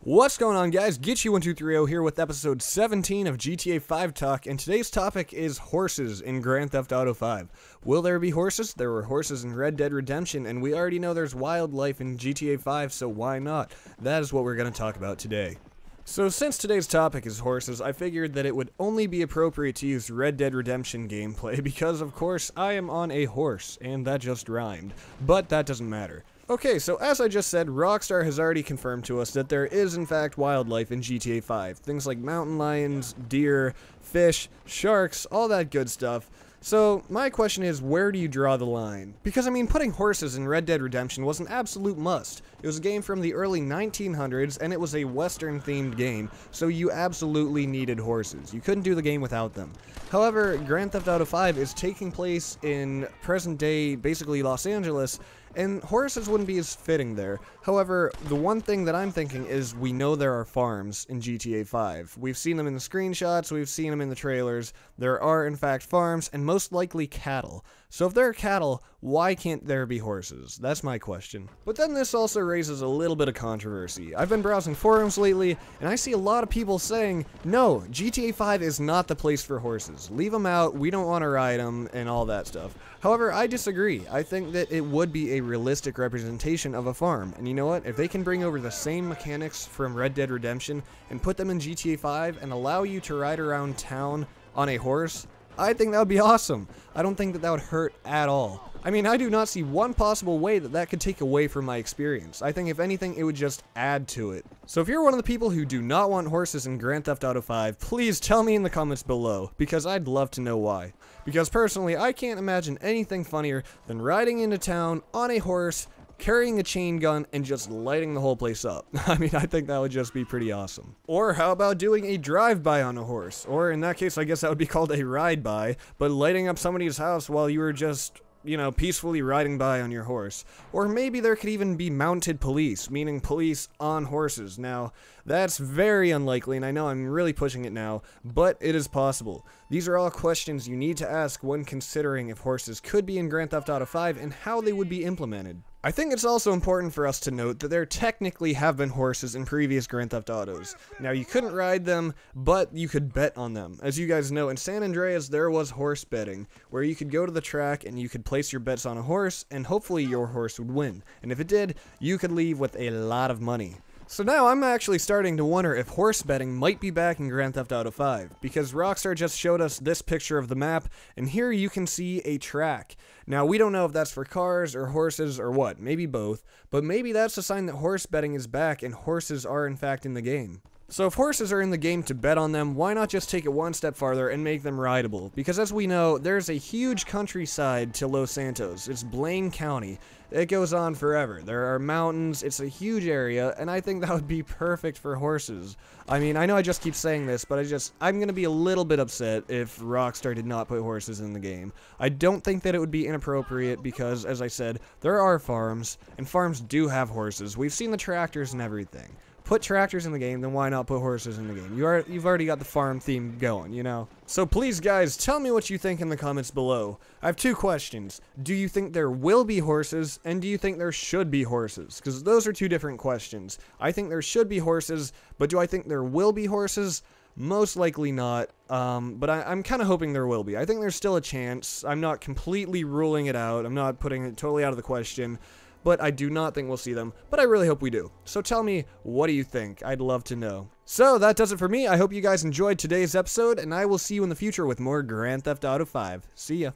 What's going on, guys? Get123 here with episode 17 of GTA 5 Talk, and today's topic is horses in Grand Theft Auto 5. Will there be horses? There were horses in Red Dead Redemption, and we already know there's wildlife in GTA 5, so why not? That is what we're going to talk about today. So since today's topic is horses, I figured that it would only be appropriate to use Red Dead Redemption gameplay because, of course, I am on a horse, and that just rhymed. But that doesn't matter. Okay, so as I just said, Rockstar has already confirmed to us that there is in fact wildlife in GTA 5. Things like mountain lions, deer, fish, sharks, all that good stuff. So, my question is, where do you draw the line? Because, I mean, putting horses in Red Dead Redemption was an absolute must. It was a game from the early 1900s, and it was a Western-themed game, so you absolutely needed horses. You couldn't do the game without them. However, Grand Theft Auto 5 is taking place in present-day, basically Los Angeles, and horses wouldn't be as fitting there. However, the one thing that I'm thinking is we know there are farms in GTA 5. We've seen them in the screenshots, we've seen them in the trailers. There are, in fact, farms, and most likely cattle. So if there are cattle, why can't there be horses? That's my question. But then this also raises a little bit of controversy. I've been browsing forums lately, and I see a lot of people saying, no, GTA 5 is not the place for horses. Leave them out, we don't want to ride them, and all that stuff. However, I disagree. I think that it would be a realistic representation of a farm. And you know what? If they can bring over the same mechanics from Red Dead Redemption and put them in GTA 5 and allow you to ride around town on a horse, I think that would be awesome. I don't think that that would hurt at all. I mean, I do not see one possible way that that could take away from my experience. I think if anything, it would just add to it. So if you're one of the people who do not want horses in Grand Theft Auto 5, please tell me in the comments below, because I'd love to know why. Because personally, I can't imagine anything funnier than riding into town on a horse, carrying a chain gun, and just lighting the whole place up. I mean, I think that would just be pretty awesome. Or how about doing a drive-by on a horse? Or in that case, I guess that would be called a ride-by, but lighting up somebody's house while you were just, you know, peacefully riding by on your horse. Or maybe there could even be mounted police, meaning police on horses. Now, that's very unlikely, and I know I'm really pushing it now, but it is possible. These are all questions you need to ask when considering if horses could be in Grand Theft Auto 5 and how they would be implemented. I think it's also important for us to note that there technically have been horses in previous Grand Theft Autos. Now, you couldn't ride them, but you could bet on them. As you guys know, in San Andreas, there was horse betting, where you could go to the track and you could place your bets on a horse, and hopefully your horse would win. And if it did, you could leave with a lot of money. So now I'm actually starting to wonder if horse betting might be back in Grand Theft Auto 5, because Rockstar just showed us this picture of the map, and here you can see a track. Now, we don't know if that's for cars or horses or what, maybe both, but maybe that's a sign that horse betting is back and horses are in fact in the game. So if horses are in the game to bet on them, why not just take it one step farther and make them rideable? Because as we know, there's a huge countryside to Los Santos. It's Blaine County. It goes on forever. There are mountains, it's a huge area, and I think that would be perfect for horses. I mean, I know I just keep saying this, but I'm gonna be a little bit upset if Rockstar did not put horses in the game. I don't think that it would be inappropriate because, as I said, there are farms, and farms do have horses. We've seen the tractors and everything. Put tractors in the game, then why not put horses in the game? You've already got the farm theme going, you know? So please, guys, tell me what you think in the comments below. I have two questions. Do you think there will be horses, and do you think there should be horses? Because those are two different questions. I think there should be horses, but do I think there will be horses? Most likely not, but I'm kind of hoping there will be. I think there's still a chance. I'm not completely ruling it out. I'm not putting it totally out of the question. But I do not think we'll see them, but I really hope we do. So tell me, what do you think? I'd love to know. So that does it for me. I hope you guys enjoyed today's episode, and I will see you in the future with more Grand Theft Auto 5. See ya.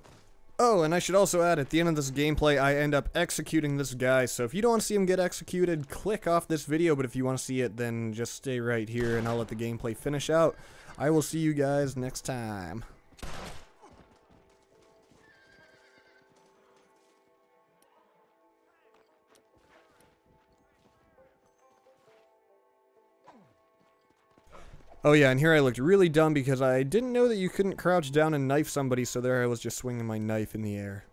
Oh, and I should also add, at the end of this gameplay, I end up executing this guy, so if you don't want to see him get executed, click off this video, but if you want to see it, then just stay right here, and I'll let the gameplay finish out. I will see you guys next time. Oh yeah, and here I looked really dumb because I didn't know that you couldn't crouch down and knife somebody, so there I was just swinging my knife in the air.